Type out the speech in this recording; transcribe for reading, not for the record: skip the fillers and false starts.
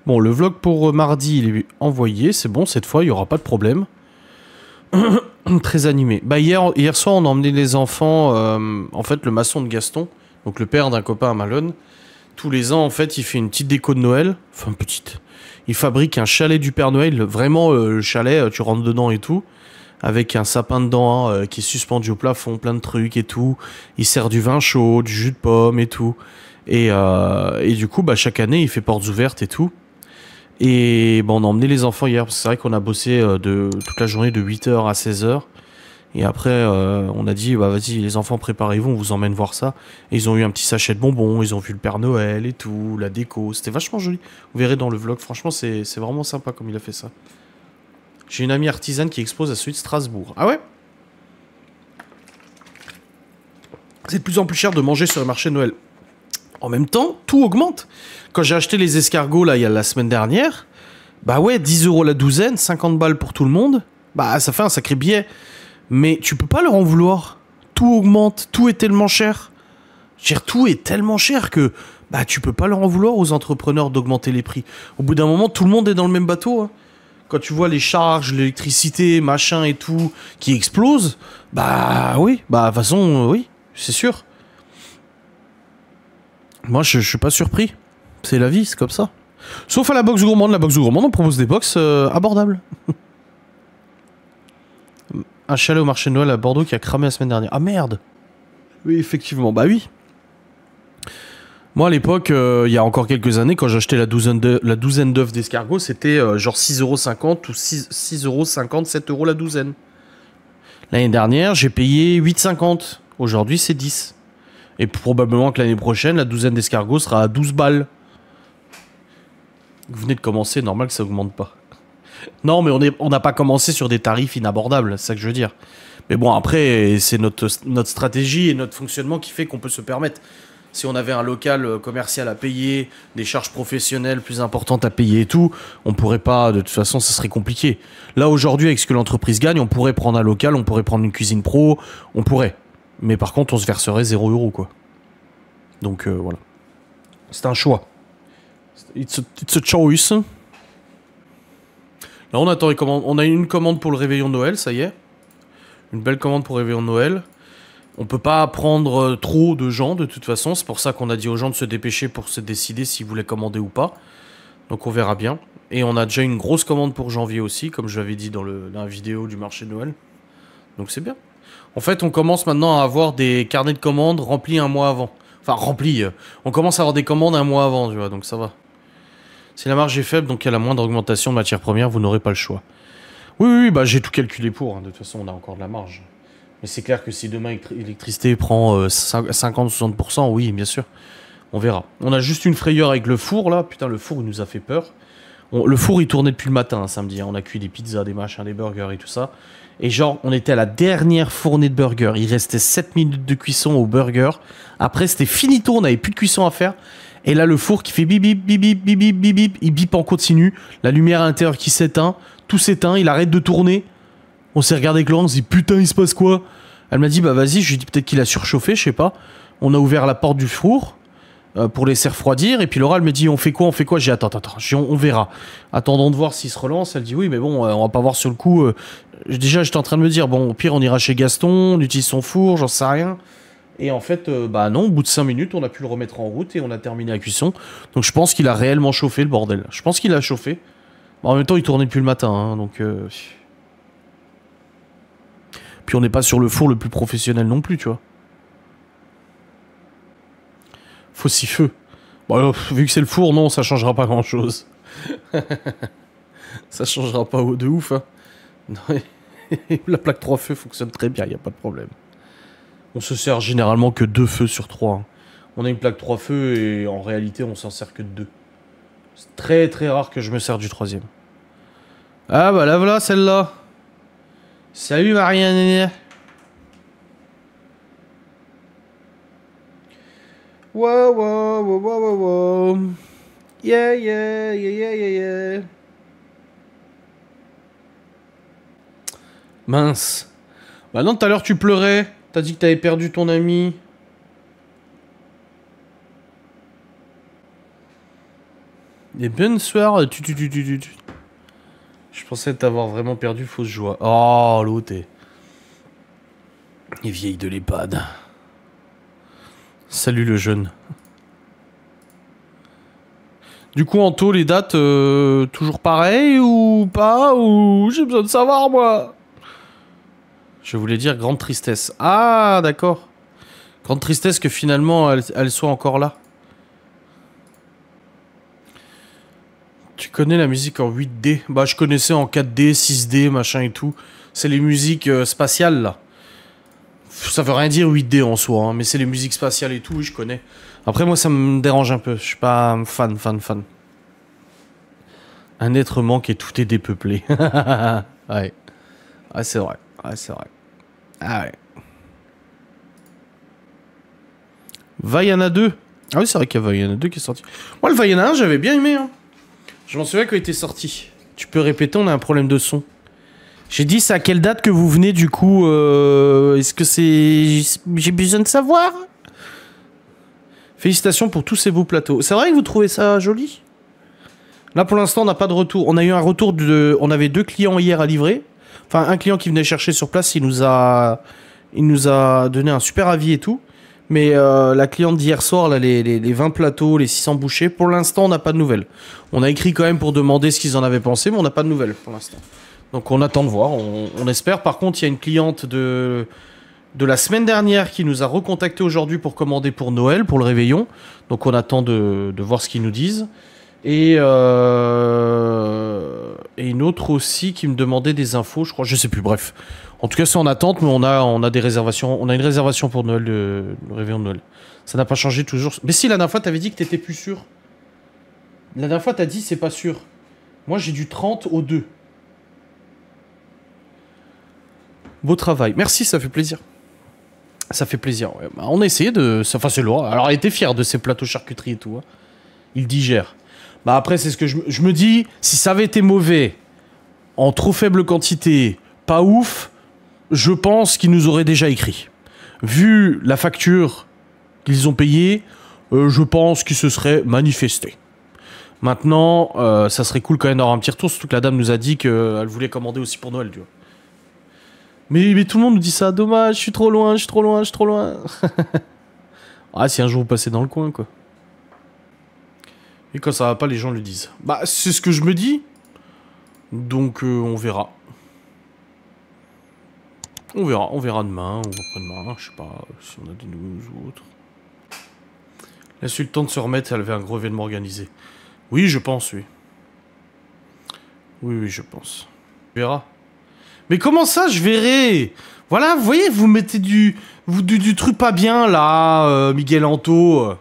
Bon, le vlog pour mardi, il est envoyé. C'est bon, cette fois, il n'y aura pas de problème. Très animé. Bah, hier soir, on a emmené les enfants... en fait, le maçon de Gaston, donc le père d'un copain à Malone, tous les ans, en fait, il fait une petite déco de Noël. Enfin, petite. Il fabrique un chalet du Père Noël. Vraiment, le chalet, tu rentres dedans et tout. Avec un sapin dedans qui est suspendu au plafond, plein de trucs et tout. Il sert du vin chaud, du jus de pomme et tout. Et du coup, bah, chaque année, il fait portes ouvertes et tout. Et bon, on a emmené les enfants hier, parce que c'est vrai qu'on a bossé toute la journée de 8h à 16h. Et après, on a dit, bah vas-y, les enfants, préparez-vous, on vous emmène voir ça. Et ils ont eu un petit sachet de bonbons, ils ont vu le Père Noël et tout, la déco. C'était vachement joli. Vous verrez dans le vlog, franchement, c'est vraiment sympa comme il a fait ça. J'ai une amie artisane qui expose à celui de Strasbourg. Ah ouais? C'est de plus en plus cher de manger sur les marchés de Noël. En même temps, tout augmente. Quand j'ai acheté les escargots, là, il y a la semaine dernière, bah ouais, 10 € la douzaine, 50 balles pour tout le monde, bah ça fait un sacré billet. Mais tu peux pas leur en vouloir. Tout augmente, tout est tellement cher. Je veux dire, tout est tellement cher que bah tu peux pas leur en vouloir aux entrepreneurs d'augmenter les prix. Au bout d'un moment, tout le monde est dans le même bateau. Hein. Quand tu vois les charges, l'électricité, machin et tout qui explosent, bah oui, bah de toute façon, oui, c'est sûr. Moi, je suis pas surpris. C'est la vie, c'est comme ça. Sauf à la box gourmande. La box gourmande, on propose des box abordables. Un chalet au marché de Noël à Bordeaux qui a cramé la semaine dernière. Ah merde! Oui, effectivement, bah oui. Moi, à l'époque, il y a encore quelques années, quand j'achetais la douzaine d'œufs d'escargot, c'était genre 6,50 € ou 6,50 €, 7 € la douzaine. L'année dernière, j'ai payé 8,50 €. Aujourd'hui, c'est 10. Et probablement que l'année prochaine, la douzaine d'escargots sera à 12 balles. Vous venez de commencer, normal que ça augmente pas. Non, mais on n'a pas commencé sur des tarifs inabordables, c'est ça que je veux dire. Mais bon, après, c'est notre stratégie et notre fonctionnement qui fait qu'on peut se permettre. Si on avait un local commercial à payer, des charges professionnelles plus importantes à payer et tout, on pourrait pas, de toute façon, ça serait compliqué. Là, aujourd'hui, avec ce que l'entreprise gagne, on pourrait prendre un local, on pourrait prendre une cuisine pro, on pourrait. Mais par contre, on se verserait 0 € quoi. Donc voilà. C'est un choix. It's a choice. Là, on attend les commandes. On a une commande pour le réveillon de Noël, ça y est. Une belle commande pour le réveillon de Noël. On peut pas prendre trop de gens, de toute façon. C'est pour ça qu'on a dit aux gens de se dépêcher pour se décider s'ils voulaient commander ou pas. Donc on verra bien. Et on a déjà une grosse commande pour janvier aussi, comme je l'avais dit dans la vidéo du marché de Noël. Donc c'est bien. En fait, on commence maintenant à avoir des carnets de commandes remplis un mois avant. Enfin, remplis. On commence à avoir des commandes un mois avant, tu vois, donc ça va. Si la marge est faible, donc il y a la moindre augmentation de matières premières, vous n'aurez pas le choix. Oui, bah j'ai tout calculé pour. Hein. De toute façon, on a encore de la marge. Mais c'est clair que si demain l'électricité prend 50-60%, oui, bien sûr. On verra. On a juste une frayeur avec le four, là. Putain, le four, il nous a fait peur. Le four, il tournait depuis le matin, hein, samedi. Hein. On a cuit des pizzas, des machins, des burgers et tout ça. Et genre, on était à la dernière fournée de burgers. Il restait 7 minutes de cuisson au burger. Après, c'était finito, on n'avait plus de cuisson à faire. Et là, le four qui fait bip bip bip bip bip bip bip bip, il bip en continu. La lumière à l'intérieur qui s'éteint, tout s'éteint, il arrête de tourner. On s'est regardé avec Laurent, on s'est dit putain, il se passe quoi? Elle m'a dit bah vas-y, je lui ai dit peut-être qu'il a surchauffé, je sais pas. On a ouvert la porte du four pour laisser refroidir. Et puis Laura, elle me dit on fait quoi? J'ai dit attends, on verra. Attendons de voir s'il se relance. Elle dit oui, mais bon, on va pas voir sur le coup. Déjà, j'étais en train de me dire bon, au pire, on ira chez Gaston, on utilise son four, j'en sais rien. Et en fait, bah non, au bout de 5 minutes, on a pu le remettre en route et on a terminé la cuisson. Donc je pense qu'il a réellement chauffé le bordel. Je pense qu'il a chauffé. Bon, en même temps, il tournait depuis le matin, hein, donc... Puis on n'est pas sur le four le plus professionnel non plus, tu vois. Faut 6 feux. Bon, alors, vu que c'est le four, non, ça changera pas grand-chose. Ça changera pas de ouf, hein. Non, la plaque 3 feux fonctionne très bien, y a pas de problème. On se sert généralement que 2 feux sur 3. Hein. On a une plaque 3 feux et en réalité, on s'en sert que de 2. C'est très très rare que je me sers du 3e. Ah bah là voilà celle-là. Salut Marianne. Wow wow wow wow wow wow. Yeah yeah yeah yeah yeah yeah. Mince. Bah non, tout à l'heure tu pleurais. T'as dit que t'avais perdu ton ami. Et bonsoir. Je pensais t'avoir vraiment perdu, fausse joie. Oh, l'autre est... Et vieille de l'EHPAD. Salut le jeune. Du coup, Anto, les dates, toujours pareilles ou pas? Ou j'ai besoin de savoir, moi. Je voulais dire grande tristesse. Ah, d'accord. Grande tristesse que finalement, elle soit encore là. Tu connais la musique en 8D? Bah, je connaissais en 4D, 6D, machin et tout. C'est les musiques spatiales, là. Ça veut rien dire 8D en soi, hein, mais c'est les musiques spatiales et tout, oui, je connais. Après, moi, ça me dérange un peu. Je suis pas fan. Un être manque et tout est dépeuplé. Ouais. Ouais, c'est vrai. Ouais, c'est vrai. Ah ouais. Vaiana 2. Ah oui, c'est vrai qu'il y a Vaiana 2 qui est sorti. Moi, le Vaiana 1, j'avais bien aimé. Hein. Je m'en souviens quand il était sorti. Tu peux répéter, on a un problème de son. J'ai dit, c'est à quelle date que vous venez, du coup est-ce que c'est... J'ai besoin de savoir. Félicitations pour tous ces beaux plateaux. C'est vrai que vous trouvez ça joli? Là, pour l'instant, on n'a pas de retour. On a eu un retour de... On avait 2 clients hier à livrer. Enfin, un client qui venait chercher sur place, il nous a donné un super avis et tout. Mais la cliente d'hier soir, là, les 20 plateaux, les 600 bouchées, pour l'instant, on n'a pas de nouvelles. On a écrit quand même pour demander ce qu'ils en avaient pensé, mais on n'a pas de nouvelles pour l'instant. Donc on attend de voir, on espère. Par contre, il y a une cliente de la semaine dernière qui nous a recontacté aujourd'hui pour commander pour Noël, pour le réveillon. Donc on attend de voir ce qu'ils nous disent. Et une autre aussi qui me demandait des infos, je crois, je sais plus, bref. En tout cas, c'est en attente, mais on a des réservations. On a une réservation pour Noël, le réveillon de Noël. Ça n'a pas changé toujours. Mais si, la dernière fois, t'avais dit que t'étais plus sûr. La dernière fois, t'as dit c'est pas sûr. Moi, j'ai du 30 au 2. Beau travail. Merci, ça fait plaisir. Ça fait plaisir, ouais. Bah, on a essayé de... Enfin, c'est lourd. Alors, elle était fière de ses plateaux charcuterie et tout. Hein. Il digère. Bah, après, c'est ce que je me dis. Si ça avait été mauvais, en trop faible quantité, pas ouf, je pense qu'ils nous auraient déjà écrit. Vu la facture qu'ils ont payée, je pense qu'ils se seraient manifestés. Maintenant, ça serait cool quand même d'avoir un petit retour, surtout que la dame nous a dit qu'elle voulait commander aussi pour Noël, tu vois. Mais tout le monde nous dit ça, dommage, je suis trop loin. Ah, si un jour vous passez dans le coin, quoi. Et quand ça va pas, les gens le disent. Bah, c'est ce que je me dis. Donc, on verra. On verra demain ou après-demain, je sais pas si on a des news ou autre. Laisse-lui le temps de se remettre, elle avait un gros événement organisé. Oui, je pense, oui. Oui, je pense. On verra. Mais comment ça, je verrai? Voilà, vous voyez, vous mettez du truc pas bien, là, Miguel Anto.